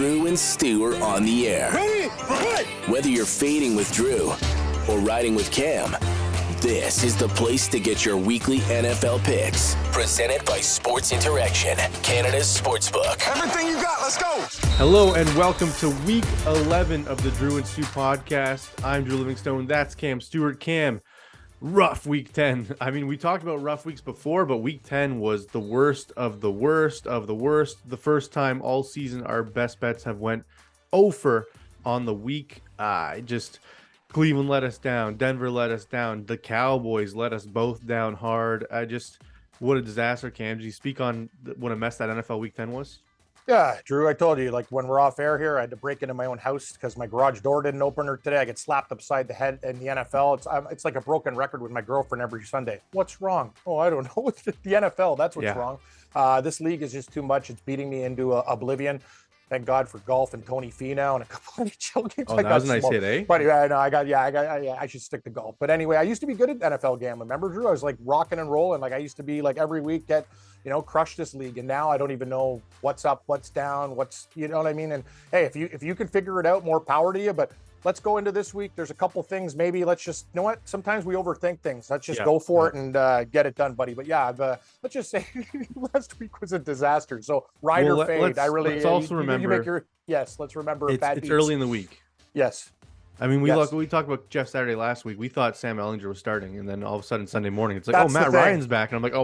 Drew and Stu are on the air. Ready? Right. Whether you're fading with Drew or riding with Cam, this is the place to get your weekly NFL picks. Presented by Sports Interaction, Canada's sportsbook. Everything you got, let's go. Hello and welcome to week 11 of the Drew and Stu podcast. I'm Drew Livingstone. That's Cam Stewart. Cam, rough week 10. I mean, we talked about rough weeks before, but week 10 was the worst of the worst of the worst. The first time all season our best bets have went over on the week. Cleveland let us down. Denver let us down. The Cowboys let us both down hard. What a disaster, Cam. Did you speak on what a mess that NFL week 10 was? Yeah, Drew, I told you, like when we're off air here, I had to break into my own house because my garage door didn't open today. I get slapped upside the head in the NFL. It's like a broken record with my girlfriend every Sunday. What's wrong? Oh, I don't know. It's the NFL. That's what's wrong. This league is just too much. It's beating me into oblivion. Thank God for golf and Tony Finau and a couple of chill games. Oh, that was a nice hit, eh? But I should stick to golf. But anyway, I used to be good at NFL gambling. Remember, Drew? I was like rocking and rolling. Like I used to be like every week crush this league. And now I don't even know what's up, what's down, you know what I mean? And hey, if you can figure it out, more power to you. But let's go into this week. There's a couple things. Maybe let's just, you know what? Sometimes we overthink things. Let's just go for it and get it done, buddy. But let's just say last week was a disaster. So ride or fade. Let's also remember. Let's remember. It's early in the week. Yes. I mean, we talked about Jeff Saturday last week. We thought Sam Ehlinger was starting, and then all of a sudden Sunday morning, it's like, Matt Ryan's back, and I'm like,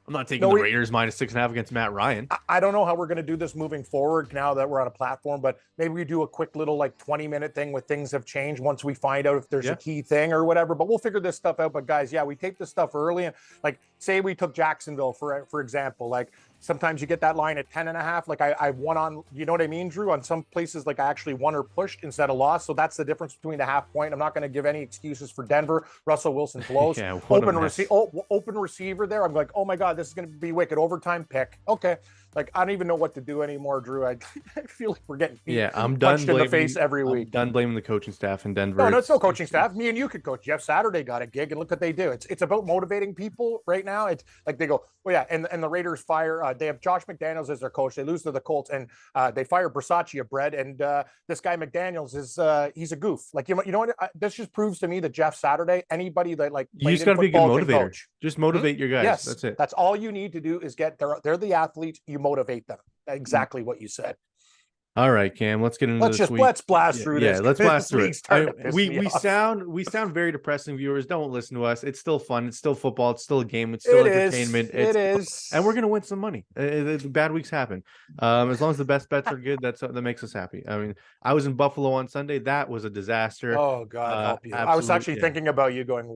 I'm not taking the Raiders minus 6.5 against Matt Ryan. I don't know how we're going to do this moving forward now that we're on a platform, but maybe we do a quick little 20-minute thing where things have changed once we find out if there's a key thing or whatever. But we'll figure this stuff out. But guys, we tape this stuff early, and say we took Jacksonville for example, sometimes you get that line at 10.5. I won on, you know what I mean, Drew? On some places, I actually won or pushed instead of lost. So that's the difference between the half point. I'm not going to give any excuses for Denver. Russell Wilson blows. Open receiver there. I'm like, oh my God, this is going to be wicked. Overtime pick. Okay. I don't even know what to do anymore, Drew. I feel like we're getting I'm done punched in the face every week. Done blaming the coaching staff in Denver. No, it's no coaching staff. Me and you could coach. Jeff Saturday got a gig, and look what they do. It's about motivating people right now. It's like they go, and the Raiders fire. They have Josh McDaniels as their coach. They lose to the Colts, and they fire Brasaccia bread. And this guy McDaniels is he's a goof. You know what? This just proves to me that Jeff Saturday, anybody that you just got to be a good motivator. Just motivate your guys. Yes, that's it. That's all you need to do is they're the athletes. You motivate them. Exactly what you said. All right, Cam, let's get into this week. Let's blast through this. Yeah, let's blast through it. We sound very depressing, viewers. Don't listen to us. It's still fun. It's still football. It's still a game. It's still entertainment. It is. And we're going to win some money. Bad weeks happen. As long as the best bets are good, that makes us happy. I mean, I was in Buffalo on Sunday. That was a disaster. Oh, God help you. I was actually thinking about you going,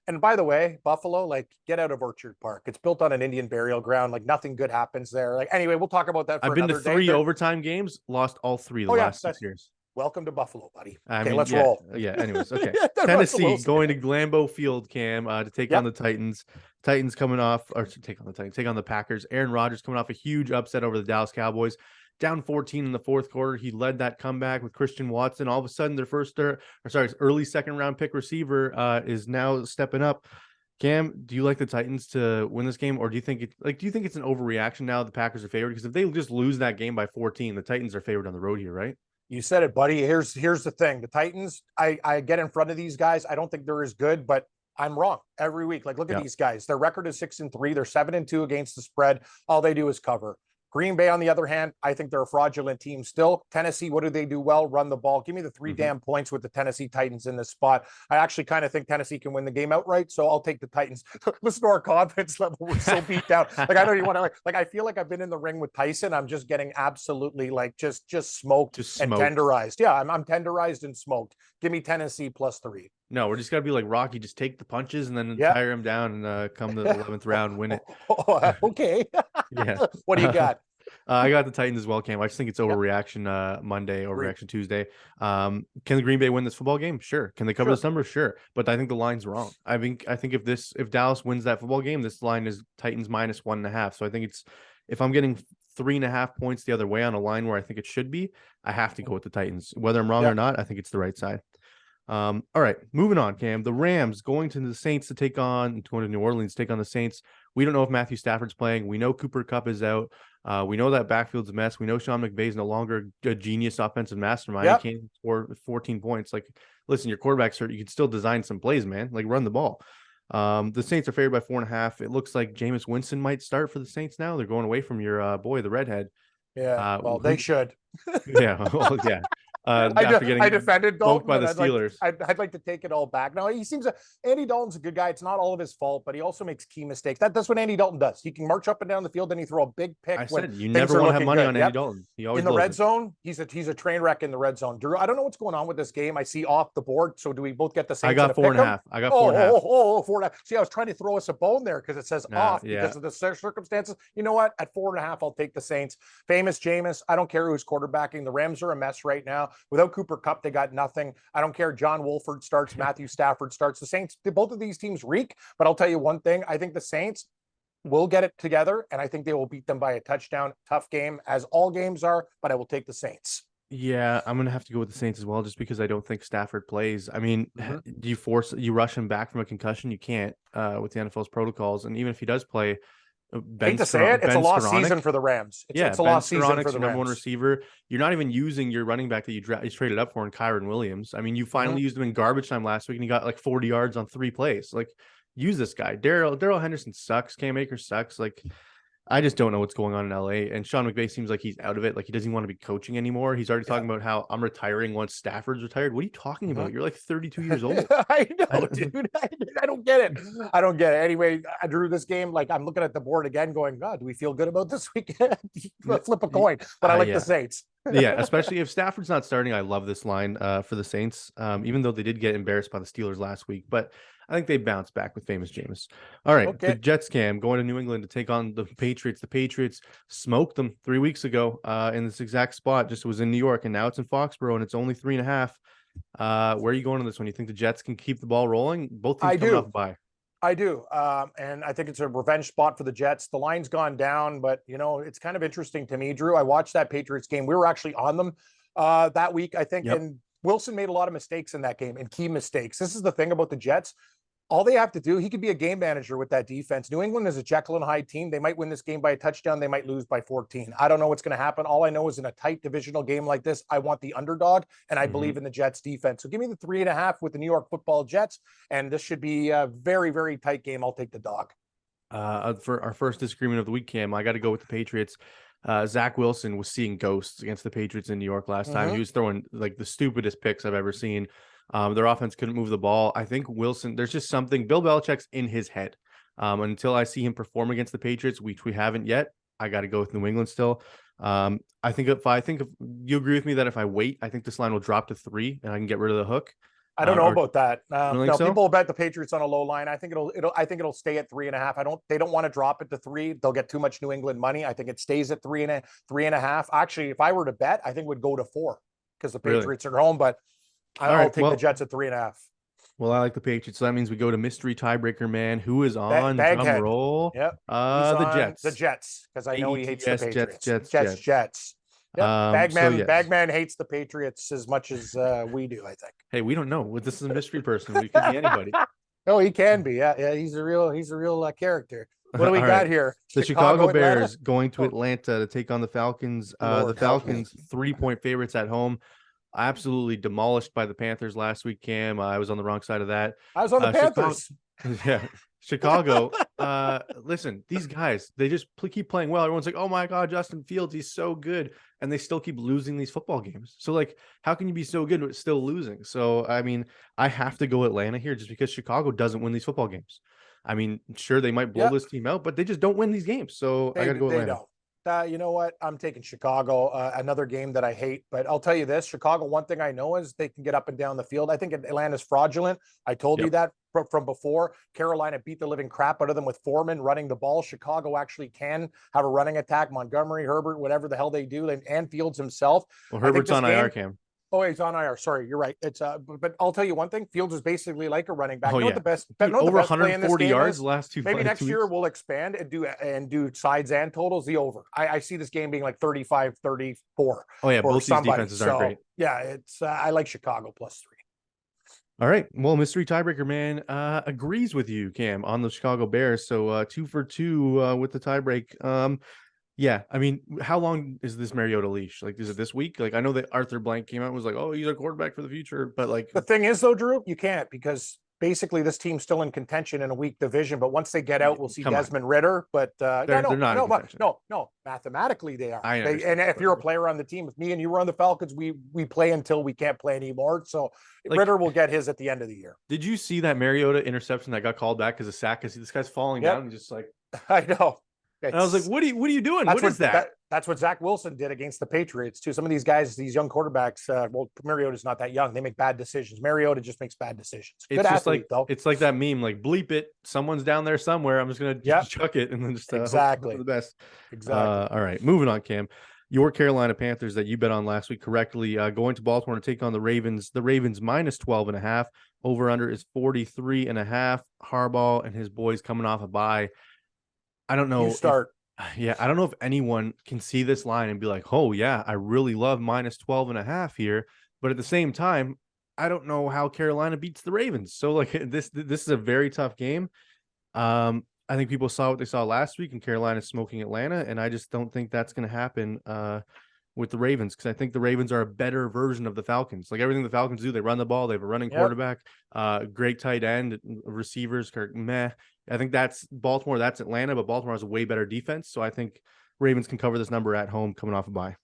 and by the way, Buffalo, get out of Orchard Park. It's built on an Indian burial ground. Nothing good happens there. Anyway, we'll talk about that for another day. I've been to 3 overtime games, lost all 3 the last 6 years. Welcome to Buffalo, buddy. Let's roll. Yeah, anyways, okay. Tennessee going to Lambeau Field, Cam, to take on the Titans. Titans take on the Packers. Aaron Rodgers coming off a huge upset over the Dallas Cowboys. Down 14 in the fourth quarter. He led that comeback with Christian Watson. All of a sudden, their early second-round pick receiver is now stepping up. Cam, do you like the Titans to win this game, or do you think it's an overreaction now the Packers are favored? Because if they just lose that game by 14, the Titans are favored on the road here, right? You said it, buddy. Here's the thing. The Titans, I get in front of these guys. I don't think they're as good, but I'm wrong every week. Look at these guys. Their record is 6-3. They're 7-2 against the spread. All they do is cover. Green Bay, on the other hand, I think they're a fraudulent team still. Tennessee, what do they do well? Run the ball. Give me the 3 damn points with the Tennessee Titans in this spot. I actually kind of think Tennessee can win the game outright, so I'll take the Titans. Listen to our confidence level. We're so beat down. I don't even want to, I feel like I've been in the ring with Tyson. I'm just getting absolutely, just smoked and tenderized. Yeah, I'm tenderized and smoked. Give me Tennessee +3. No, we're just got to be like Rocky. Just take the punches and then tire him down and come to the 11th round, win it. Okay. Yeah. What do you got? I got the Titans as well, Cam. I just think it's overreaction Monday, overreaction Tuesday. Can the Green Bay win this football game? Sure. Can they cover this number? Sure. But I think the line's wrong. I think if Dallas wins that football game, this line is Titans -1.5. So I think if I'm getting 3.5 points the other way on a line where I think it should be, I have to go with the Titans. Whether I'm wrong or not, I think it's the right side. All right, moving on, Cam. The Rams going to the Saints going to New Orleans to take on the Saints. We don't know if Matthew Stafford's playing. We know Cooper Kupp is out. We know that backfield's a mess. We know Sean McVay's no longer a genius offensive mastermind. Yep. He can't score 14 points. Like, listen, your quarterback's hurt. You can still design some plays, man. Like, run the ball. The Saints are favored by 4.5. It looks like Jameis Winston might start for the Saints now. They're going away from your boy, the redhead. Yeah, well, they should. Yeah, well, yeah. After getting I defended Dalton by the Steelers. I'd like to take it all back. Now Andy Dalton's a good guy. It's not all of his fault, but he also makes key mistakes. That's what Andy Dalton does. He can march up and down the field, and he throw a big pick. I said you never want to have money on Andy Dalton. He always in the red zone. He's a train wreck in the red zone. Drew, I don't know what's going on with this game. I see off the board. So do we both get the same? I got 4.5. I got 4.5. 4.5. See, I was trying to throw us a bone there because it says off because of the circumstances. You know what? At 4.5, I'll take the Saints. Famous Jameis. I don't care who's quarterbacking. The Rams are a mess right now. Without Cooper Kupp, they got nothing. I don't care. John Wolford starts. Matthew Stafford starts. The Saints, both of these teams reek. But I'll tell you one thing. I think the Saints will get it together, and I think they will beat them by a touchdown. Tough game, as all games are, but I will take the Saints. Yeah, I'm going to have to go with the Saints as well, just because I don't think Stafford plays. I mean, do you rush him back from a concussion? You can't with the NFL's protocols. And even if he does play, hate to say it, it's a lost season for the Rams. It's a lost season for the number Rams. One receiver. You're not even using your running back that you traded up for in Kyron Williams. I mean, you finally used him in garbage time last week, and he got like 40 yards on 3 plays. Like, use this guy. Darrell Henderson sucks. Cam Akers sucks. Like, I just don't know what's going on in LA. And Sean McVay seems like he's out of it. Like, he doesn't even want to be coaching anymore. He's already talking about how I'm retiring once Stafford's retired. What are you talking about? You're like 32 years old. I know, dude. I don't get it. I don't get it. Anyway, I drew this game. Like, I'm looking at the board again going, God, do we feel good about this weekend? Flip a coin. But I like the Saints. Yeah, especially if Stafford's not starting. I love this line for the Saints, even though they did get embarrassed by the Steelers last week. But I think they bounce back with famous Jameis. All right, The Jets, Cam, going to New England to take on the Patriots. The Patriots smoked them 3 weeks ago in this exact spot. Just was in New York, and now it's in Foxborough, and it's only 3.5. Where are you going on this one? You think the Jets can keep the ball rolling? Both teams coming off a bye. I do. And I think it's a revenge spot for the Jets. The line's gone down, but, it's kind of interesting to me, Drew. I watched that Patriots game. We were actually on them that week, I think. Yep. And Wilson made a lot of mistakes in that game, and key mistakes. This is the thing about the Jets. All they have to do, he could be a game manager with that defense. New England is a Jekyll and Hyde team. They might win this game by a touchdown. They might lose by 14. I don't know what's going to happen. All I know is in a tight divisional game like this, I want the underdog, and I believe in the Jets defense. So give me the 3.5 with the New York Football Jets, and this should be a very, very tight game. I'll take the dog. For our first disagreement of the week, Cam, I got to go with the Patriots. Zach Wilson was seeing ghosts against the Patriots in New York last time. He was throwing like the stupidest picks I've ever seen. Their offense couldn't move the ball. I think Wilson, there's just something. Bill Belichick's in his head. Until I see him perform against the Patriots, which we haven't yet, I got to go with New England still. I think if you agree with me that if I wait, I think this line will drop to 3 and I can get rid of the hook. I don't know about that. No, so? People bet the Patriots on a low line. I think it'll stay at 3.5. They don't want to drop it to 3. They'll get too much New England money. I think it stays at 3.5. Actually, if I were to bet, I think it would go to 4 because the Patriots are home, but I'll take the Jets at 3.5. Well, I like the Patriots. So that means we go to mystery tiebreaker man. Who is on drum roll? Yep. The Jets. The Jets, because I know he hates the Patriots. Jets. Yep. Bagman hates the Patriots as much as we do, I think. Hey, we don't know. This is a mystery person. We could be anybody. Oh, he can be. Yeah. He's a real character. What do we got here? The Chicago Bears going to Atlanta to take on the Falcons. The Falcons 3-point favorites at home. Absolutely demolished by the Panthers last week, Cam. I was on the wrong side of that. I was on the Panthers. Chicago. Listen, these guys, they just keep playing well. Everyone's like, oh my God, Justin Fields, he's so good. And they still keep losing these football games. So, like, how can you be so good but still losing? So, I mean, I have to go Atlanta here just because Chicago doesn't win these football games. I mean, sure, they might blow this team out, but they just don't win these games. So I got to go Atlanta. They don't. You know what? I'm taking Chicago, another game that I hate. But I'll tell you this, Chicago, one thing I know is they can get up and down the field. I think Atlanta's fraudulent. I told you that from before. Carolina beat the living crap out of them with Foreman running the ball. Chicago actually can have a running attack. Montgomery, Herbert, whatever the hell they do, and Fields himself. Well, Herbert's on IR, Cam. Oh, he's on IR. Sorry, you're right. It's but I'll tell you one thing. Fields is basically like a running back. The best, over 140 yards the last two. Maybe next year we'll expand and do sides and totals. The over. I see this game being like 35-34. Oh yeah, both these defenses aren't great. Yeah, it's I like Chicago +3. All right. Well, mystery tiebreaker man agrees with you, Cam, on the Chicago Bears. So 2 for 2 with the tiebreak. Yeah, I mean, how long is this Mariota leash? Like, is it this week? Like, I know that Arthur Blank came out and was like, "Oh, he's a quarterback for the future," but like, The thing is, though, Drew, you can't because basically this team's still in contention in a weak division. But once they get out, we'll see Desmond Ritter. But they're not in contention. no, mathematically they are. I and if you're a player on the team, if me and you were on the Falcons, we play until we can't play anymore. So like, Ritter will get his at the end of the year. Did you see that Mariota interception that got called back as a sack? Because this guy's falling down and just like, I know. And I was like, what are you doing? What is that? That's what Zach Wilson did against the Patriots too. Some of these guys, these young quarterbacks, well, Mariota's not that young. They make bad decisions. Mariota just makes bad decisions. Good it's athlete, just though. It's like that meme, like bleep it. Someone's down there somewhere. I'm just gonna chuck it and then just exactly hope for the best. Exactly. All right, moving on, Cam. Your Carolina Panthers that you bet on last week correctly, going to Baltimore to take on the Ravens. The Ravens minus 12.5. Over under is 43.5. Harbaugh and his boys coming off a bye. I don't know. You start. Yeah, I don't know if anyone can see this line and be like, "Oh yeah, I really love minus 12.5 here." But at the same time, I don't know how Carolina beats the Ravens. So like this is a very tough game. I think people saw what they saw last week in Carolina smoking Atlanta, and I just don't think that's going to happen with the Ravens because I think the Ravens are a better version of the Falcons. Like everything the Falcons do, they run the ball, they have a running quarterback, great tight end, receivers, meh. I think that's Baltimore, that's Atlanta, but Baltimore has a way better defense. So I think Ravens can cover this number at home coming off a bye.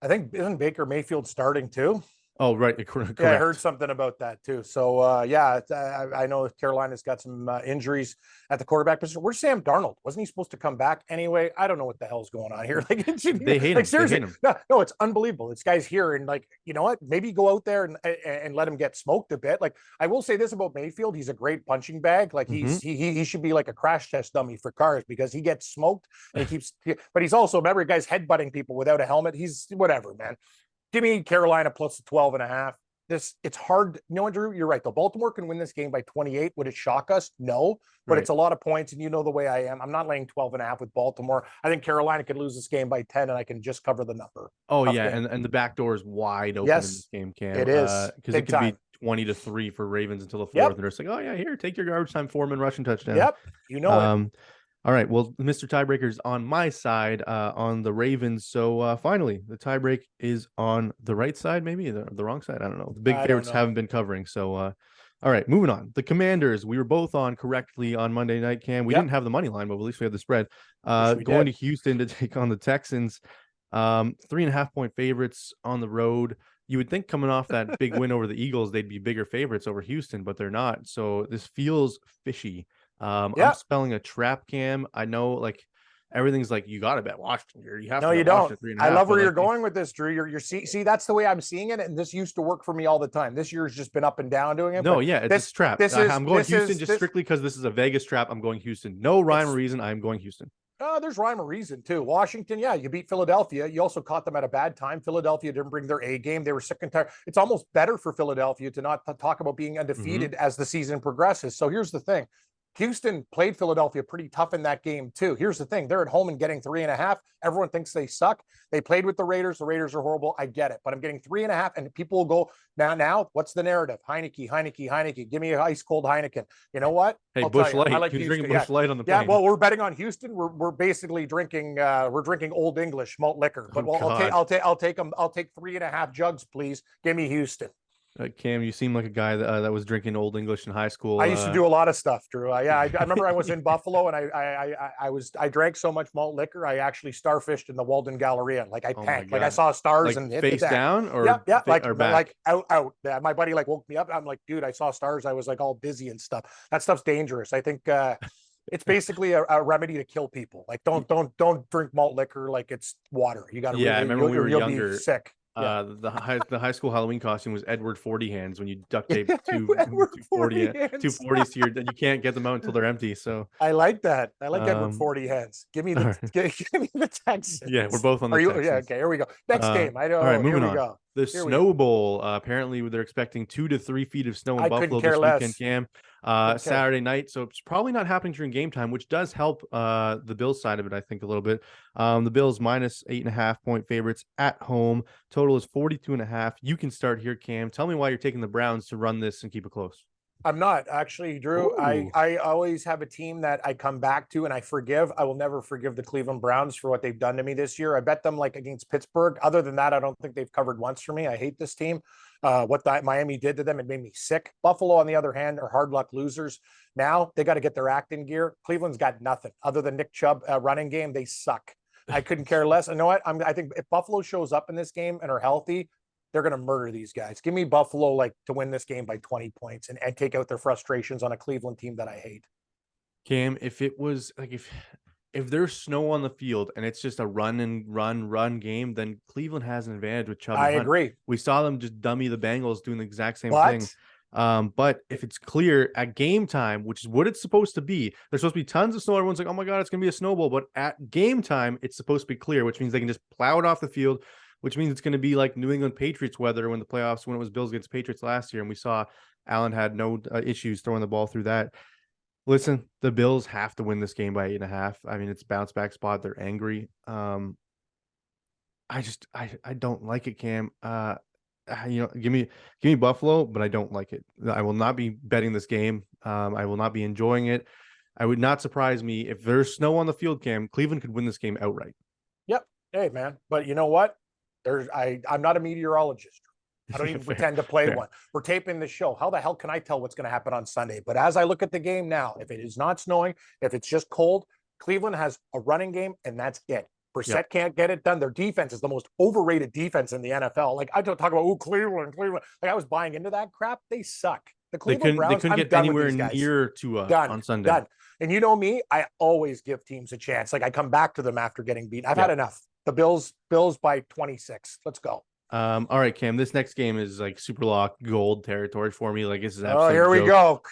I think isn't Baker Mayfield starting too? Oh, right. Correct. Yeah, I heard something about that too. So, I know Carolina's got some injuries at the quarterback position. Where's Sam Darnold? Wasn't he supposed to come back anyway? I don't know what the hell's going on here. Like, they hate him. Seriously, they hate him. No, it's unbelievable. This guy's here, and like, you know what? Maybe go out there and let him get smoked a bit. Like, I will say this about Mayfield: he's a great punching bag. Like, he should be like a crash test dummy for cars because he gets smoked and he keeps. But he's also, remember, guy's headbutting people without a helmet. He's whatever, man. Give me Carolina plus the 12.5. It's hard. You know what, Drew? You're right. The Baltimore can win this game by 28. Would it shock us? No, but It's a lot of points, and you know the way I am. I'm not laying 12.5 with Baltimore. I think Carolina could lose this game by 10, and I can just cover the number. Oh, yeah, and the back door is wide open in this game, Cam. It is. Because it could be 20-3 for Ravens until the fourth, and they're just like, oh, yeah, here, take your garbage time Foreman rushing touchdown. Yep, you know it. All right, well, Mr. Tiebreaker's on my side on the Ravens. So finally, the tiebreak is on the right side, maybe the wrong side. I don't know. The big favorites haven't been covering. So, all right, moving on. The Commanders, we were both on correctly on Monday night, Cam. We didn't have the money line, but at least we had the spread. Going to Houston to take on the Texans. 3.5 point favorites on the road. You would think coming off that big win over the Eagles, they'd be bigger favorites over Houston, but they're not. So this feels fishy. I'm spelling a trap, Cam. I know, like everything's like you got to bet Washington here. You have no, to. You don't. I love where you're going with this, Drew. You're see that's the way I'm seeing it, and this used to work for me all the time. This year's just been up and down doing it. No, yeah, it's a trap. I'm going Houston just strictly because this is a Vegas trap. I'm going Houston. No rhyme or reason. I'm going Houston. There's rhyme or reason too. Washington, you beat Philadelphia. You also caught them at a bad time. Philadelphia didn't bring their A game. They were sick and tired. It's almost better for Philadelphia to not talk about being undefeated as the season progresses. So here's the thing. Houston played Philadelphia pretty tough in that game too. Here's the thing. They're at home and getting 3.5. Everyone thinks they suck. They played with the Raiders. The Raiders are horrible. I get it, but I'm getting 3.5 and people will go now, what's the narrative? Heineke. Give me an ice cold Heineken. You know what? Hey, Busch Light. I like drinking Busch Light on the plane. Yeah, well, we're betting on Houston. We're basically drinking, we're drinking Old English malt liquor, but I'll take 3.5 jugs, please. Give me Houston. Cam, you seem like a guy that was drinking Old English in high school. I used to do a lot of stuff, Drew. I remember I was in Buffalo and I drank so much malt liquor I actually starfished in the Walden Galleria. Like I packed, like I saw stars and hit face down or like out. Yeah, my buddy like woke me up. I'm like, dude, I saw stars. I was like all dizzy and stuff. That stuff's dangerous. I think it's basically a remedy to kill people. Like don't drink malt liquor like it's water. You got to. Yeah, I remember when we were younger. Be sick. The high school Halloween costume was Edward 40 hands when you duct tape two 40s to your, and you can't get them out until they're empty. So I like that. I like Edward 40 hands. Give me the Texans. Yeah, we're both on the Texans. Yeah, okay, here we go. Next game. I know. All right, moving here on. We go. The Here we Snow Bowl. Apparently, they're expecting 2 to 3 feet of snow in I couldn't Buffalo care this less. weekend, Cam. Couldn't care. Saturday night, so it's probably not happening during game time, which does help the Bills side of it, I think, a little bit. The Bills minus 8.5-point favorites at home. Total is 42.5. You can start here, Cam. Tell me why you're taking the Browns to run this and keep it close. I'm not actually, Drew. Ooh. I always have a team that I come back to and I forgive. I will never forgive the Cleveland Browns for what they've done to me this year. I bet them like against Pittsburgh. Other than that, I don't think they've covered once for me. I hate this team. What Miami did to them, it made me sick. Buffalo, on the other hand, are hard luck losers. Now they got to get their act in gear. Cleveland's got nothing other than Nick Chubb running game. They suck. I couldn't care less. You know what? I think if Buffalo shows up in this game and are healthy, they're going to murder these guys. Give me Buffalo like to win this game by 20 points and take out their frustrations on a Cleveland team that I hate. Cam, if it was like if there's snow on the field and it's just a run game, then Cleveland has an advantage with Chubb. I agree. We saw them just dummy the Bengals doing the exact same thing. But if it's clear at game time, which is what it's supposed to be, there's supposed to be tons of snow. Everyone's like, oh my God, it's going to be a snowball. But at game time, it's supposed to be clear, which means they can just plow it off the field, which means it's going to be like New England Patriots weather when the playoffs, when it was Bills against Patriots last year. And we saw Allen had no issues throwing the ball through that. Listen, the Bills have to win this game by 8.5. I mean, it's a bounce back spot. They're angry. I don't like it, Cam. Give me Buffalo, but I don't like it. I will not be betting this game. I will not be enjoying it. I would not surprise me if there's snow on the field, Cam. Cleveland could win this game outright. Yep. Hey, man. But you know what? I'm not a meteorologist. I don't even pretend to play one. We're taping the show. How the hell can I tell what's going to happen on Sunday? But as I look at the game now, if it is not snowing, if it's just cold, Cleveland has a running game, and that's it. Brissett can't get it done. Their defense is the most overrated defense in the NFL. Like, I don't talk about, Cleveland. Like, I was buying into that crap. They suck. The Cleveland Browns, they couldn't get anywhere near to on Sunday. Done. And you know me, I always give teams a chance. Like, I come back to them after getting beat. I've had enough. The Bills by 26. Let's go. All right, Cam. This next game is like super lock gold territory for me. Like, this is absolute here we go.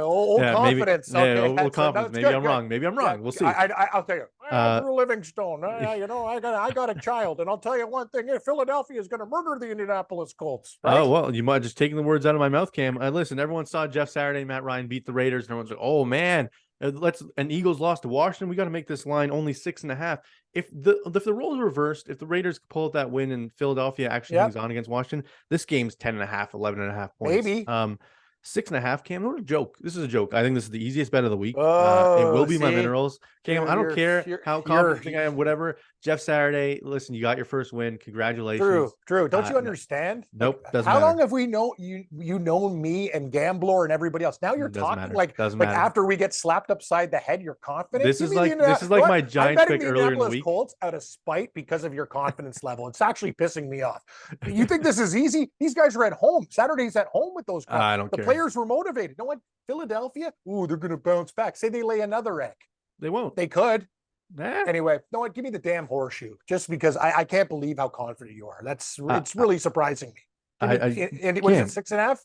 Old confidence. Maybe, old confidence. Maybe I'm wrong. Maybe I'm wrong. We'll see. I'll tell you. Drew Livingstone. I got a child, and I'll tell you one thing: Philadelphia is going to murder the Indianapolis Colts. Right? Oh well, you might just taking the words out of my mouth, Cam. Listen, everyone saw Jeff Saturday, Matt Ryan beat the Raiders, and everyone's like, "Oh man, an Eagles lost to Washington. We got to make this line only 6.5." If the roles are reversed, if the Raiders pull out that win and Philadelphia actually hangs on against Washington, this game's 10.5, 11.5 points. Maybe 6.5, Cam. Not a joke. This is a joke. I think this is the easiest bet of the week. It will be my minerals. Cam, I don't care how confident I am, whatever. Jeff Saturday, listen, you got your first win. Congratulations. Drew, don't you understand? Nope. Doesn't how matter. long have we known you known me and Gambler and everybody else? Now you're talking like after we get slapped upside the head, you're confident. This is like my Giants pick earlier in the week. Colts out of spite because of your confidence level. It's actually pissing me off. You think this is easy? These guys are at home. Saturday's at home with those guys. I don't care. The players were motivated. You know what? Philadelphia, they're going to bounce back. Say they lay another egg. They won't. They could. Anyway, no, give me the damn horseshoe, just because I can't believe how confident you are. It's really surprising me. And what is it, 6.5?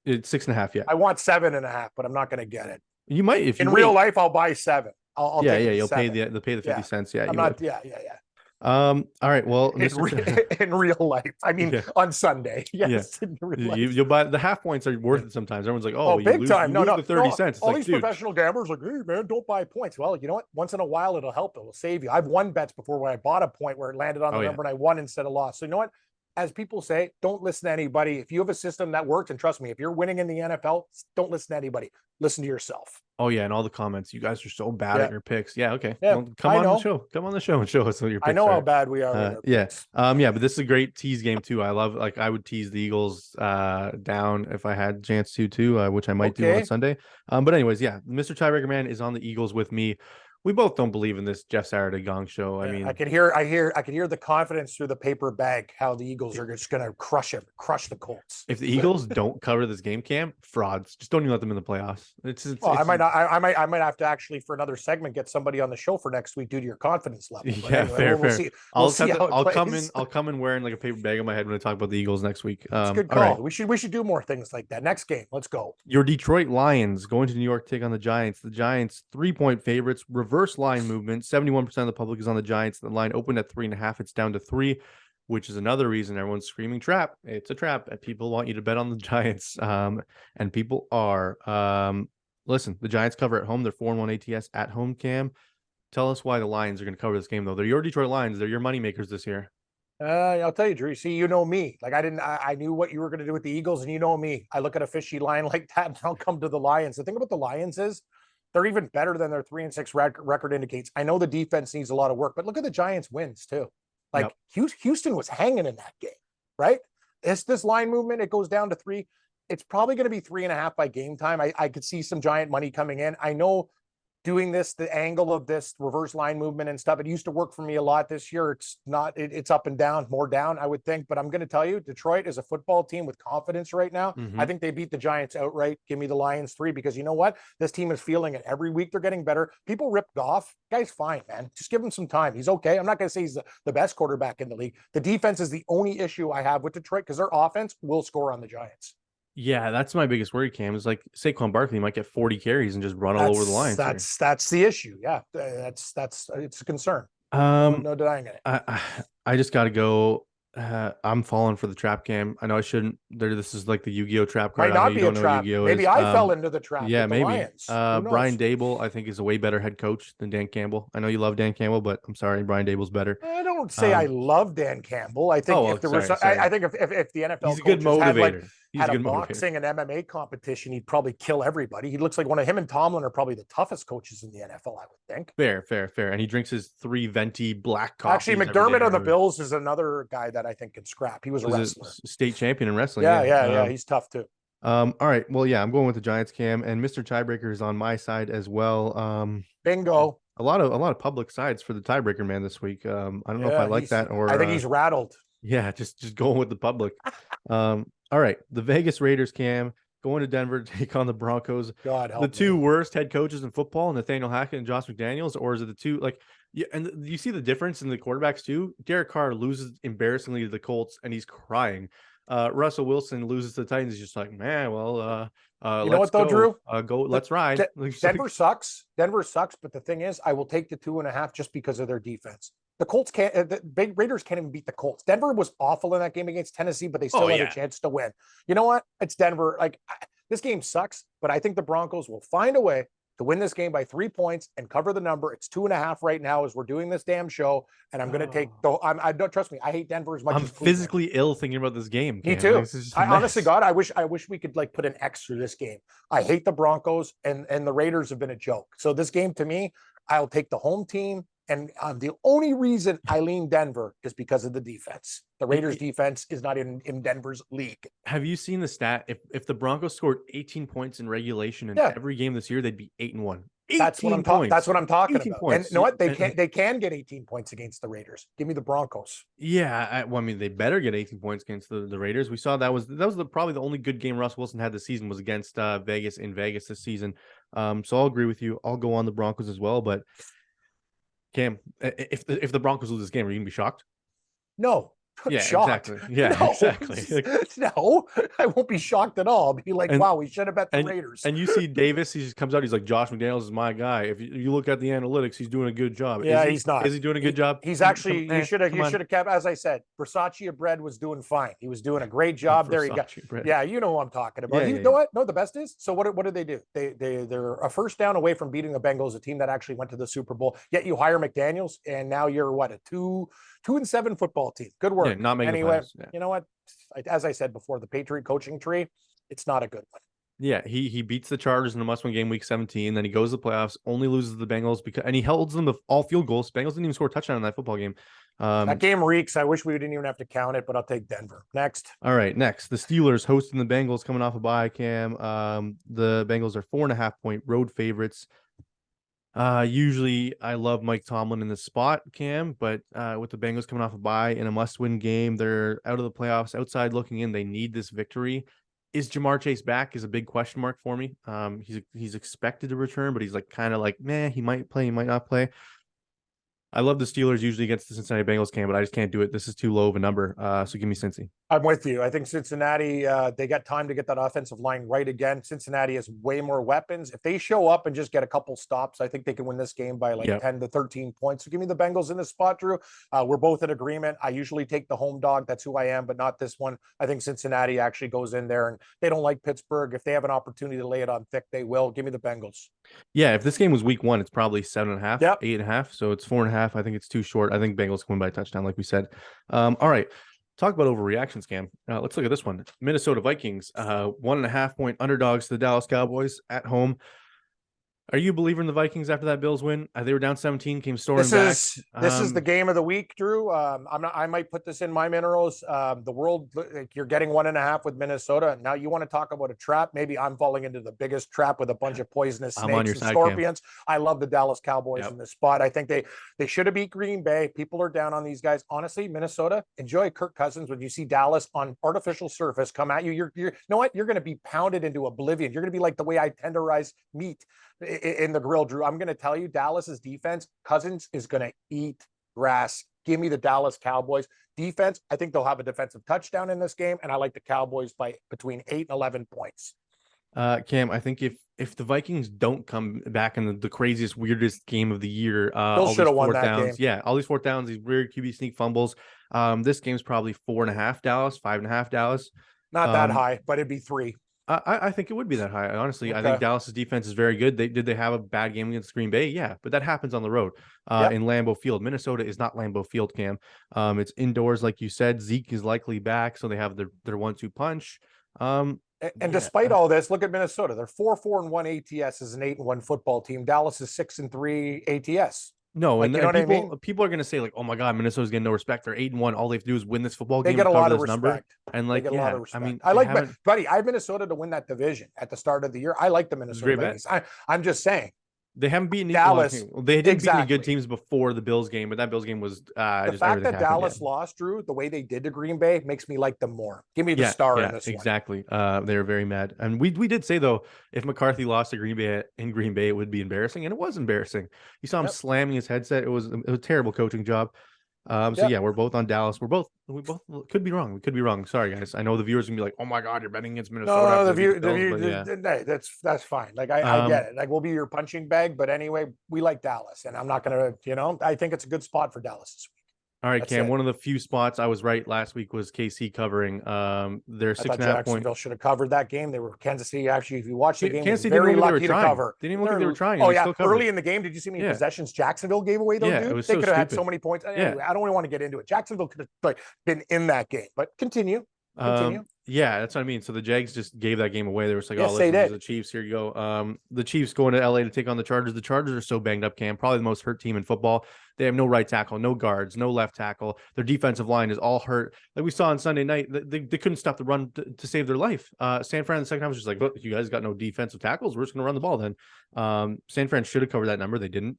It's 6.5, yeah. I want 7.5, but I'm not going to get it. You might if you in real life. I'll buy 7. I'll take you'll 7. pay the 50 cents. Yeah, I'm not. Would. Yeah. All right. Well, in real life, I mean, on Sunday, yes. In real life. You'll buy the half points are worth it sometimes. Everyone's like, "Oh, big time." No, the 30 cents. It's all like, these professional gamblers are like, "Hey, man, don't buy points." Well, you know what? Once in a while, it'll help. It'll save you. I've won bets before where I bought a point where it landed on the number and I won instead of lost. So you know what? As people say, don't listen to anybody. If you have a system that works, and trust me, if you're winning in the NFL, don't listen to anybody. Listen to yourself. Oh yeah, and all the comments. You guys are so bad at your picks. Yeah, okay. Yeah, well, come on the show. Come on the show and show us what your picks I know are. how bad we are. But this is a great tease game too. I would tease the Eagles down if I had a chance to which I might do on Sunday. But anyways, Mr. Tiebreaker Man is on the Eagles with me. We both don't believe in this Jeff Saturday gong show. I mean, I could hear the confidence through the paper bag, how the Eagles are just going to crush the Colts. If the Eagles don't cover this game, Cam, frauds. Just don't even let them in the playoffs. I might have to actually for another segment get somebody on the show for next week due to your confidence level. But anyway, fair. We'll see. I'll come in wearing like a paper bag on my head when I talk about the Eagles next week. It's a good call. Right. We should do more things like that. Next game, let's go. Your Detroit Lions going to New York to take on the Giants. The Giants 3-point favorites. Reverse line movement. 71% of the public is on the Giants. The line opened at 3.5. It's down to 3. which is another reason everyone's screaming trap. It's a trap. People want you to bet on the Giants, and people are. Listen, the Giants cover at home. They're 4-1 ATS at home, Cam. Tell us why the Lions are going to cover this game, though. They're your Detroit Lions. They're your moneymakers this year. I'll tell you, Drew. See, you know me. Like I knew what you were going to do with the Eagles, and you know me. I look at a fishy line like that, and I'll come to the Lions. The thing about the Lions is they're even better than their 3-6 record indicates. I know the defense needs a lot of work, but look at the Giants' wins too. Like Houston was hanging in that game, right? This line movement, it goes down to 3. It's probably going to be 3.5 by game time. I could see some Giant money coming in. I know doing this, the angle of this reverse line movement and stuff, it used to work for me a lot this year. It's not, it's up and down, more down, I would think. But I'm going to tell you, Detroit is a football team with confidence right now. I think they beat the Giants outright. Give me the Lions 3, because you know what? This team is feeling it. Every week they're getting better. People ripped Goff. Guy's fine, man. Just give him some time. He's okay. I'm not going to say he's the best quarterback in the league. The defense is the only issue I have with Detroit, because their offense will score on the Giants. Yeah, that's my biggest worry, Cam. Is like Saquon Barkley might get 40 carries and just run all over the Lions. That's the issue. Yeah, that's it's a concern. No denying it. I just got to go. I'm falling for the trap, Cam. I know I shouldn't. This is like the Yu-Gi-Oh trap card. Might not be a trap. Maybe I fell into the trap. Yeah, maybe. Lions. Brian Daboll, I think, is a way better head coach than Dan Campbell. I know you love Dan Campbell, but I'm sorry, Brian Daboll's better. I don't say I love Dan Campbell. I think if the NFL he's a good motivator. Had a boxing and MMA competition, he'd probably kill everybody. He looks like one of him and Tomlin are probably the toughest coaches in the NFL, I would think. Fair. And he drinks his 3 venti black coffee. Actually, McDermott on the Bills is another guy that I think can scrap. He was a wrestler. State champion in wrestling. Yeah. He's tough too. All right. Well, yeah, I'm going with the Giants, Cam, and Mr. Tiebreaker is on my side as well. Bingo. A lot of public sides for the tiebreaker man this week. I don't know if I like that, or I think he's rattled. Yeah, just going with the public. All right, the Vegas Raiders, Cam, going to Denver to take on the Broncos. God help the two worst head coaches in football, Nathaniel Hackett and Josh McDaniels, or is it the two and you see the difference in the quarterbacks too? Derek Carr loses embarrassingly to the Colts, and he's crying. Russell Wilson loses to the Titans. He's just like, man, well, you know what though, Drew? Let's ride. Denver sucks. Denver sucks, but the thing is, I will take the 2.5 just because of their defense. The Colts can't. The big Raiders can't even beat the Colts. Denver was awful in that game against Tennessee, but they still had a chance to win. You know what? It's Denver. Like, this game sucks, but I think the Broncos will find a way to win this game by 3 points and cover the number. It's 2.5 right now as we're doing this damn show, and I'm going to take. I don't trust me. I hate Denver as much. I'm physically ill thinking about this game. Me too. Like, honestly, God, I wish we could like put an X through this game. I hate the Broncos, and the Raiders have been a joke. So this game, to me, I'll take the home team. And the only reason I lean Denver is because of the defense. The Raiders' defense is not in Denver's league. Have you seen the stat? If the Broncos scored 18 points in regulation in every game this year, they'd be 8-1. That's what I'm talking about. Points. And you know what? They can get 18 points against the Raiders. Give me the Broncos. Yeah, I mean, they better get 18 points against the Raiders. We saw that was probably the only good game Russ Wilson had this season was against Vegas this season. So I'll agree with you. I'll go on the Broncos as well, but. Cam, if the Broncos lose this game, are you gonna be shocked? No. Yeah, shocked. Exactly. Yeah, no. exactly. No, I won't be shocked at all. I'll be like, wow, we should have bet the Raiders. And you see Davis, he just comes out, he's like, Josh McDaniels is my guy. If you look at the analytics, he's doing a good job. Yeah, he's not. Is he doing a good job? He's actually, you should have kept, as I said, Versace bread was doing fine. He was doing a great job. There you go. Bread. Yeah, you know what I'm talking about. You know what? No, the best is, so what did they do? They're a first down away from beating the Bengals, a team that actually went to the Super Bowl. Yet you hire McDaniels, and now you're what, a 2-7 football team. Good work. Yeah, not making anyway. Yeah. You know what? As I said before, the Patriot coaching tree, it's not a good one. Yeah, he beats the Chargers in a must-win game week 17. Then he goes to the playoffs, only loses the Bengals and he holds them to all field goals. Bengals didn't even score a touchdown in that football game. That game reeks. I wish we didn't even have to count it, but I'll take Denver. Next. All right, next. The Steelers hosting the Bengals coming off a bye, Cam. The Bengals are 4.5-point road favorites. Usually I love Mike Tomlin in this spot, Cam, but with the Bengals coming off a bye in a must-win game, they're out of the playoffs, outside looking in. They need this victory. Is Jamar Chase back is a big question mark for me. He's expected to return, but he's like kind of like, he might play, he might not play. I love the Steelers usually against the Cincinnati Bengals, Cam, but I just can't do it. This is too low of a number. So give me Cincy. I'm with you. I think Cincinnati, they got time to get that offensive line right again. Cincinnati has way more weapons. If they show up and just get a couple stops, I think they can win this game by like 10 to 13 points. So give me the Bengals in this spot, Drew. We're both in agreement. I usually take the home dog. That's who I am, but not this one. I think Cincinnati actually goes in there, and they don't like Pittsburgh. If they have an opportunity to lay it on thick, they will. Give me the Bengals. Yeah, if this game was week 1, it's probably 7.5, Yep. 8.5. So it's 4.5. I think it's too short. I think Bengals can win by a touchdown, like we said. All right. Talk about overreactions, Cam. Let's look at this one. Minnesota Vikings, 1.5 point underdogs to the Dallas Cowboys at home. Are you a believer in the Vikings after that Bills win? They were down 17, came storming back. This is the game of the week, Drew. I might put this in my minerals. The world, you're getting 1.5 with Minnesota. Now you want to talk about a trap? Maybe I'm falling into the biggest trap with a bunch of poisonous snakes and scorpions. Cam. I love the Dallas Cowboys in this spot. I think they should have beat Green Bay. People are down on these guys. Honestly, Minnesota, enjoy Kirk Cousins when you see Dallas on artificial surface come at you. You know what? You're going to be pounded into oblivion. You're going to be like the way I tenderize meat in the grill, Drew. I'm going to tell you, Dallas's defense, Cousins is going to eat grass. Give me the Dallas Cowboys defense. I think they'll have a defensive touchdown in this game, and I like the Cowboys by between 8 and 11 points. Cam, I think if the Vikings don't come back in the craziest, weirdest game of the year, Bills should have won that game. Yeah, all these fourth downs, these weird QB sneak fumbles. This game's probably 4.5 Dallas, 5.5 Dallas. Not that high, but it'd be 3. I think it would be that high. Honestly, okay. I think Dallas's defense is very good. Did they have a bad game against Green Bay? Yeah, but that happens on the road in Lambeau Field. Minnesota is not Lambeau Field, Cam. It's indoors, like you said. Zeke is likely back, so they have their 1-2 punch. And despite all this, look at Minnesota. They're 4-4-1 ATS as an 8-1 football team. Dallas is 6-3 ATS. No, like, and you know what I mean? People are going to say like, "Oh my God, Minnesota's getting no respect. They're 8-1. All they have to do is win this football game." They get a lot of respect. Number. And like, they get a lot of respect. I mean, I like, buddy. I have Minnesota to win that division at the start of the year. I like the Minnesota Vikings. I'm just saying. They haven't beaten Dallas. They didn't beat any good teams before the Bills game, but that Bills game was the fact that Dallas lost, Drew, the way they did to Green Bay makes me like them more. Give me the star in this one. Exactly. They were very mad, and we did say though, if McCarthy lost to Green Bay in Green Bay, it would be embarrassing, and it was embarrassing. You saw him slamming his headset. It was a terrible coaching job. So yeah, we're both on Dallas. We both could be wrong. We could be wrong. Sorry, guys. I know the viewers are gonna be like, "Oh my God, you're betting against Minnesota." No, that's fine. Like I get it. Like we'll be your punching bag, but anyway, we like Dallas, and I'm not gonna. I think it's a good spot for Dallas this week. All right, Cam. One of the few spots I was right last week was KC covering. They're 6.5 Jacksonville should have covered that game. They were Kansas City. Actually, if you watch the game, Kansas City very lucky to cover. They didn't even look like they were trying. Oh yeah, early in the game, did you see how many possessions Jacksonville gave away? Though, dude, they could have had so many points. Anyway, I don't really want to get into it. Jacksonville could have been in that game, but continue. Yeah, that's what I mean. So the Jags just gave that game away. They were like, yes, they did. The Chiefs, here you go. The Chiefs going to LA to take on the Chargers. The Chargers are so banged up, Cam. Probably the most hurt team in football. They have no right tackle, no guards, no left tackle. Their defensive line is all hurt. Like we saw on Sunday night, they couldn't stop the run to save their life. San Fran in the second half was just like, look, you guys got no defensive tackles. We're just going to run the ball then. San Fran should have covered that number. They didn't.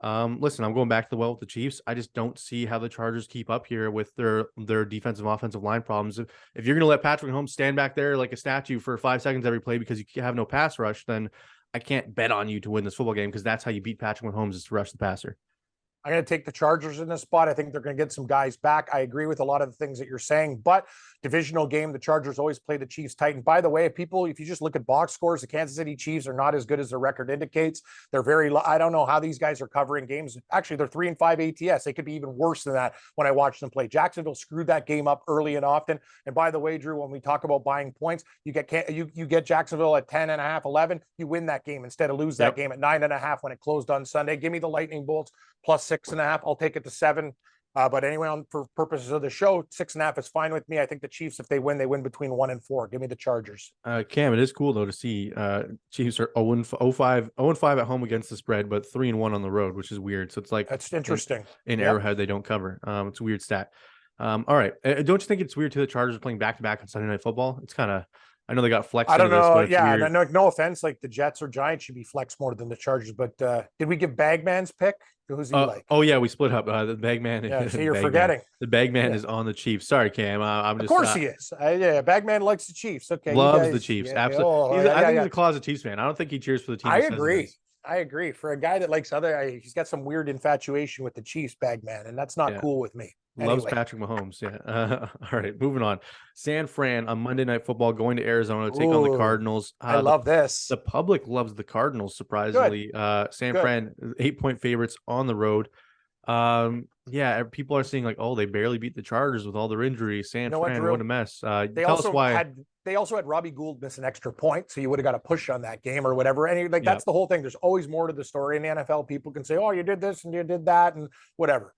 Listen, I'm going back to the well with the Chiefs. I just don't see how the Chargers keep up here with their defensive offensive line problems. If you're going to let Patrick Mahomes stand back there like a statue for 5 seconds every play because you have no pass rush, then I can't bet on you to win this football game because that's how you beat Patrick Mahomes is to rush the passer. I'm going to take the Chargers in this spot. I think they're going to get some guys back. I agree with a lot of the things that you're saying, but divisional game, the Chargers always play the Chiefs tight. And by the way, if you just look at box scores, the Kansas City Chiefs are not as good as their record indicates. They're I don't know how these guys are covering games. Actually, they're 3-5 ATS. They could be even worse than that when I watch them play. Jacksonville screwed that game up early and often. And by the way, Drew, when we talk about buying points, you get Jacksonville at 10.5, 11, you win that game instead of lose that game at 9.5 when it closed on Sunday. Give me the Lightning Bolts plus 6.5. I'll take it to 7. But anyway, for purposes of the show, 6.5 is fine with me. I think the Chiefs, if they win between 1 and 4. Give me the Chargers. Cam, it is cool though to see Chiefs are 0-5 at home against the spread, but 3-1 on the road, which is weird. So it's like that's interesting. In Arrowhead, they don't cover. It's a weird stat. All right, don't you think it's weird too? The Chargers are playing back to back on Sunday Night Football. It's kind of. I know they got flexed. I don't know. This, no offense. Like the Jets or Giants should be flexed more than the Chargers. But did we give Bagman's pick? Who's he like? Oh yeah, we split up. The Bagman. Yeah, so you're forgetting. The Bagman is on the Chiefs. Sorry, Cam. Of course he is. Bagman likes the Chiefs. Okay, loves the Chiefs. Absolutely. I think he's a closet Chiefs fan. I don't think he cheers for the team. I agree. I agree. For a guy that likes he's got some weird infatuation with the Chiefs, Bagman, and that's not cool with me. Loves Anyway. Patrick Mahomes. Yeah. All right, moving on. San Fran on Monday Night Football going to Arizona to take on the Cardinals. I love this. The public loves the Cardinals, surprisingly. San Good. Fran, 8-point favorites on the road. People are saying like, oh, they barely beat the Chargers with all their injuries. San Fran, what a mess. Tell us why. They also had Robbie Gould miss an extra point, so you would have got a push on that game or whatever. And that's the whole thing. There's always more to the story in the NFL. People can say, oh, you did this and you did that and whatever.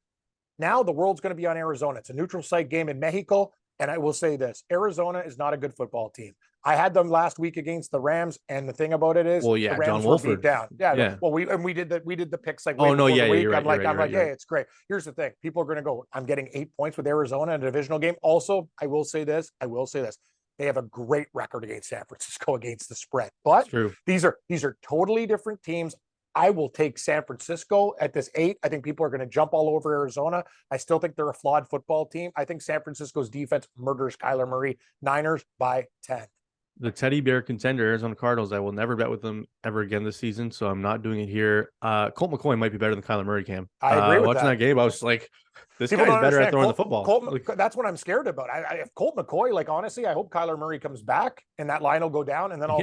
Now the world's going to be on Arizona. It's a neutral site game in Mexico. And I will say this, Arizona is not a good football team. I had them last week against the Rams, and the thing about it is, the Rams John were Wolford beat down. Yeah. Well, we did the picks like. Oh no, yeah, you're right, I'm like, it's great. Here's the thing: people are going to go. I'm getting 8 points with Arizona in a divisional game. Also, I will say this: they have a great record against San Francisco against the spread. But these are totally different teams. I will take San Francisco at this 8. I think people are going to jump all over Arizona. I still think they're a flawed football team. I think San Francisco's defense murders Kyler Murray. Niners by 10. The teddy bear contender, Arizona Cardinals. I will never bet with them ever again this season, so I'm not doing it here. Colt McCoy might be better than Kyler Murray, Cam. I agree with watching that game, I was like, this guy's better at throwing the football. That's what I'm scared about. If Colt McCoy, honestly, I hope Kyler Murray comes back and that line will go down, and then I'll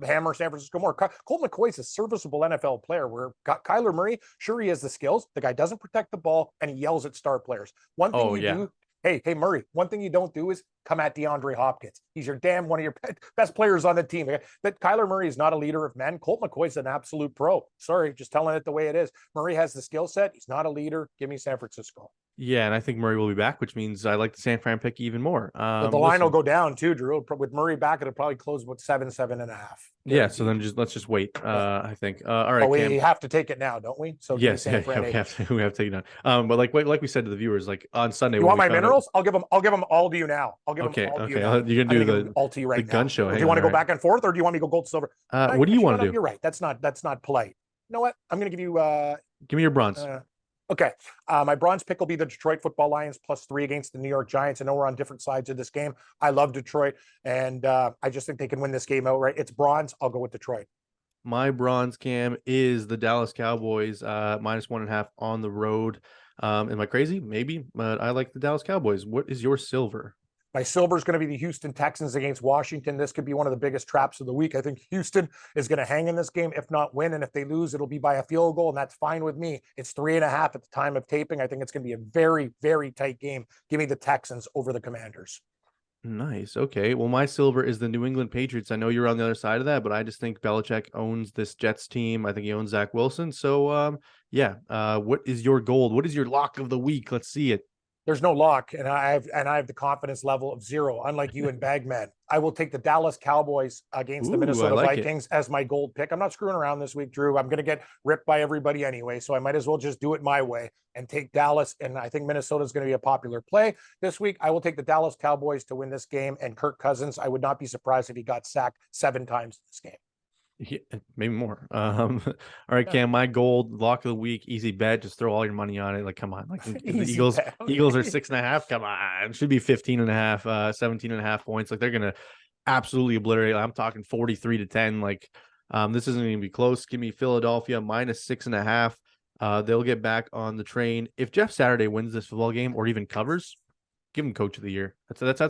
hammer San Francisco more. Colt McCoy's a serviceable NFL player, where Kyler Murray, sure, he has the skills. The guy doesn't protect the ball, and he yells at star players. One thing do. Hey, Murray, one thing you don't do is come at DeAndre Hopkins. He's one of your best players on the team. But Kyler Murray is not a leader of men. Colt McCoy's an absolute pro. Sorry, just telling it the way it is. Murray has the skill set. He's not a leader. Give me San Francisco. Yeah, and I think Murray will be back, which means I like the San Fran pick even more. But the line will go down too, Drew. With Murray back, it'll probably close with 7.5. Yeah, so then let's just wait. I think. All right, we have to take it now, don't we? So yes, we have to take it now. But like we said to the viewers, like on Sunday, you want my minerals? I'll give them all to you now. I'll give them all to you now. You're gonna do all to you right now. Gun show. Do you want to go back and forth, or do you want me to go gold to silver? What do you want to do? You're right. That's not polite. You know what? I'm gonna give you. Give me your bronze. Okay. My bronze pick will be the Detroit Football Lions +3 against the New York Giants. I know we're on different sides of this game. I love Detroit, and I just think they can win this game outright. It's bronze. I'll go with Detroit. My bronze, Cam, is the Dallas Cowboys -1.5 on the road. Am I crazy? Maybe, but I like the Dallas Cowboys. What is your silver? My silver is going to be the Houston Texans against Washington. This could be one of the biggest traps of the week. I think Houston is going to hang in this game, if not win. And if they lose, it'll be by a field goal, and that's fine with me. It's 3.5 at the time of taping. I think it's going to be a very, very tight game. Give me the Texans over the Commanders. Nice. Okay. Well, my silver is the New England Patriots. I know you're on the other side of that, but I just think Belichick owns this Jets team. I think he owns Zach Wilson. So, what is your gold? What is your lock of the week? Let's see it. There's no lock, and I have the confidence level of 0, unlike you and Bagman. I will take the Dallas Cowboys against the Minnesota Vikings as my gold pick. I'm not screwing around this week, Drew. I'm going to get ripped by everybody anyway, so I might as well just do it my way and take Dallas, and I think Minnesota is going to be a popular play this week. I will take the Dallas Cowboys to win this game, and Kirk Cousins, I would not be surprised if he got sacked 7 times this game. Yeah, maybe more. All right, Cam, my gold lock of the week, easy bet. Just throw all your money on it. Like, come on. Like the Eagles are 6.5. Come on. It should be 15.5, 17.5 points. Like, they're going to absolutely obliterate. I'm talking 43-10. Like, this isn't going to be close. Give me Philadelphia -6.5. They'll get back on the train. If Jeff Saturday wins this football game or even covers, give him coach of the year. That's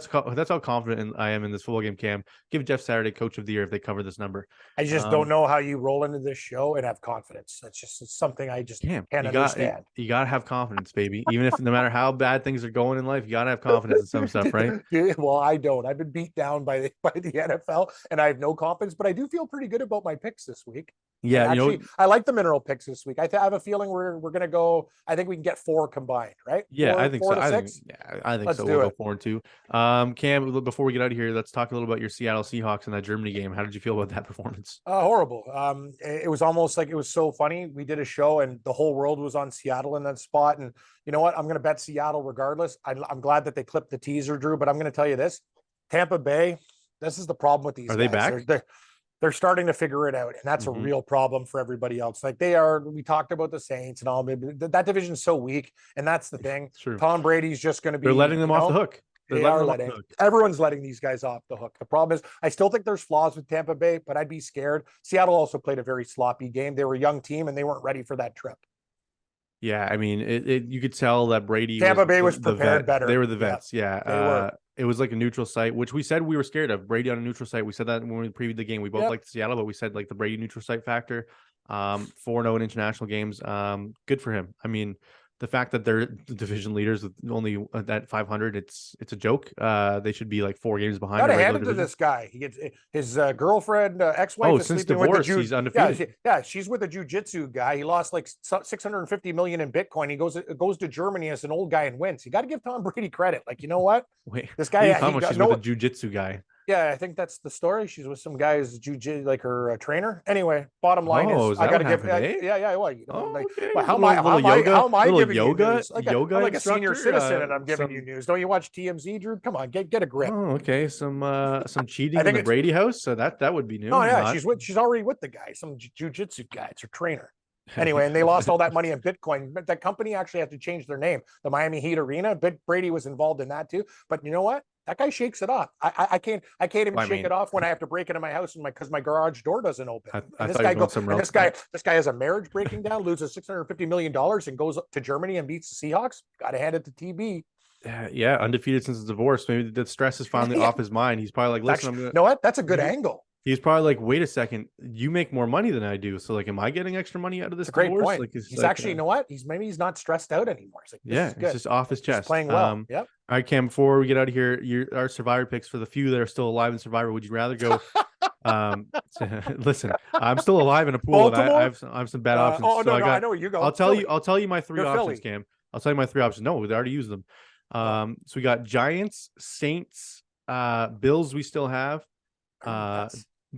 how confident I am in this football game, Cam. Give Jeff Saturday coach of the year if they cover this number. I just don't know how you roll into this show and have confidence. It's something I just can't understand. You got to have confidence, baby. Even if no matter how bad things are going in life, you got to have confidence in some stuff, right? Well, I don't. I've been beat down by the NFL, and I have no confidence, but I do feel pretty good about my picks this week. Yeah, actually, I like the mineral picks this week. I have a feeling we're going to go. I think we can get 4 combined, right? Yeah, I think so. I think Let's so. We'll go 4 and 2. Cam, before we get out of here, let's talk a little about your Seattle Seahawks in that Germany game. How did you feel about that performance? Horrible. It was almost like it was so funny. We did a show and the whole world was on Seattle in that spot. And you know what? I'm going to bet Seattle regardless. I'm glad that they clipped the teaser, Drew, but I'm going to tell you this. Tampa Bay, this is the problem with these guys. Are they back? They're starting to figure it out, and that's a real problem for everybody else. Like we talked about the Saints and all, that division is so weak, and that's the thing. True. Tom Brady's just going to be. They're letting them off the hook. Everyone's letting these guys off the hook. The problem is, I still think there's flaws with Tampa Bay, but I'd be scared. Seattle also played a very sloppy game. They were a young team and they weren't ready for that trip. Yeah, I mean, you could tell that Tampa Bay was prepared better. They were the vets. Yeah. It was like a neutral site, which we said we were scared of. Brady on a neutral site. We said that when we previewed the game. We both liked Seattle, but we said like the Brady neutral site factor. 4-0 in international games. Good for him. I mean, the fact that they're division leaders with only at 500, it's a joke. They should be like 4 games behind. Gotta hand it to this guy. He gets his girlfriend, ex-wife. Since divorce, he's undefeated. She's with a jiu-jitsu guy. He lost like 650 million in Bitcoin. He goes to Germany as an old guy and wins. You got to give Tom Brady credit. Like, you know what? Wait, this guy. She's with a jiu-jitsu guy. Yeah, I think that's the story. She's with some guy's jiu-jitsu, like her trainer. Anyway, bottom line is I got to give. How am I giving yoga? You news? I'm like a senior citizen, and I'm giving you news. Don't you watch TMZ, Drew? Come on, get a grip. Oh, okay. Some cheating in the Brady house. So that would be new. Oh yeah, she's already with the guy, some jiu-jitsu guy. It's her trainer. Anyway, and they lost all that money in Bitcoin. But that company actually had to change their name. The Miami Heat Arena. Brady was involved in that too. But you know what? That guy shakes it off. I can't even shake it off when I have to break into my house because my garage door doesn't open. This guy has a marriage breaking down, loses $650 million and goes to Germany and beats the Seahawks. Got to hand it to TB. Yeah, undefeated since his divorce. Maybe the stress is finally off his mind. He's probably like, listen, you know what? That's a good angle. He's probably like, wait a second, you make more money than I do. So like, am I getting extra money out of this? Great point. Like, he's actually, you know what? He's not stressed out anymore. He's like, he's just off his chest. He's playing well. Yep. All right, Cam, before we get out of here, our Survivor picks for the few that are still alive in Survivor. Would you rather go? Listen, I'm still alive in a pool, and I have some bad options. I know where you go. I'll tell you my 3 options, Cam. I'll tell you my 3 options. No, we already used them. So we got Giants, Saints, Bills. We still have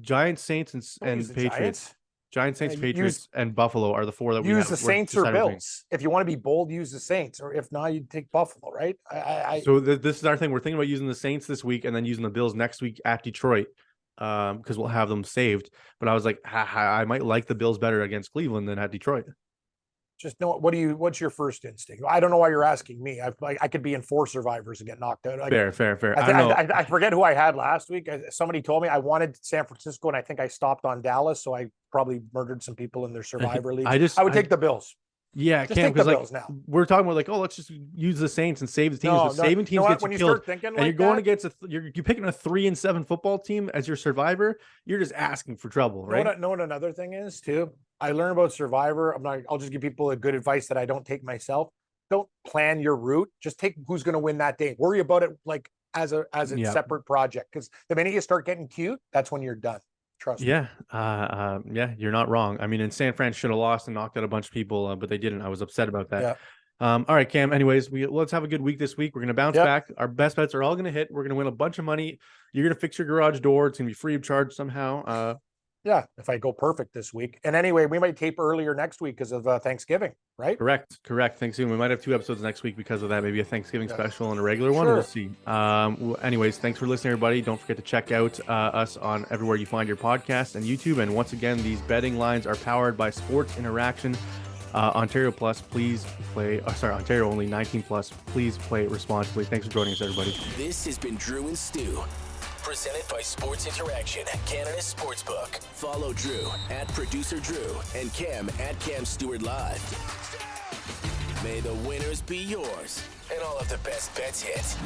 Giants, Saints, and Patriots. Giants, Saints, Patriots, and Buffalo are the 4 that we use. The Saints or Bills. If you want to be bold, use the Saints, or if not, you take Buffalo, right? So this is our thing. We're thinking about using the Saints this week and then using the Bills next week at Detroit, because we'll have them saved. But I was like, I might like the Bills better against Cleveland than at Detroit. Just know what's your first instinct? I don't know why you're asking me. I could be in 4 survivors and get knocked out. Fair. I forget who I had last week. Somebody told me I wanted San Francisco, and I think I stopped on Dallas, so I probably murdered some people in their survivor league. I would take the Bills. Yeah, Cam, because like we're talking about like, let's just use the Saints and save the teams. But saving teams gets you killed. And you're going against you're picking a 3-7 football team as your survivor. You're just asking for trouble, right? Know what another thing is too? I learned about Survivor. I'll just give people a good advice that I don't take myself. Don't plan your route. Just take who's going to win that day. Worry about it like as a separate project. Because the minute you start getting cute, that's when you're done. Trust me. Yeah, you're not wrong. I mean, and San Fran should have lost and knocked out a bunch of people, but they didn't. I was upset about that. Yeah. All right, Cam. Anyways, let's have a good week this week. We're going to bounce back. Our best bets are all going to hit. We're going to win a bunch of money. You're going to fix your garage door. It's going to be free of charge somehow. Yeah, if I go perfect this week. And anyway, we might tape earlier next week because of Thanksgiving, right? Correct. Thanksgiving. We might have 2 episodes next week because of that. Maybe a Thanksgiving special and a regular one. We'll see. Anyways, thanks for listening, everybody. Don't forget to check out us on everywhere you find your podcast and YouTube. And once again, these betting lines are powered by Sports Interaction. Ontario Plus, please play. Ontario only, 19 plus. Please play responsibly. Thanks for joining us, everybody. This has been Drew and Stu. Presented by Sports Interaction, Canada's Sportsbook. Follow Drew at Producer Drew and Cam at Cam Stewart Live. May the winners be yours and all of the best bets hit.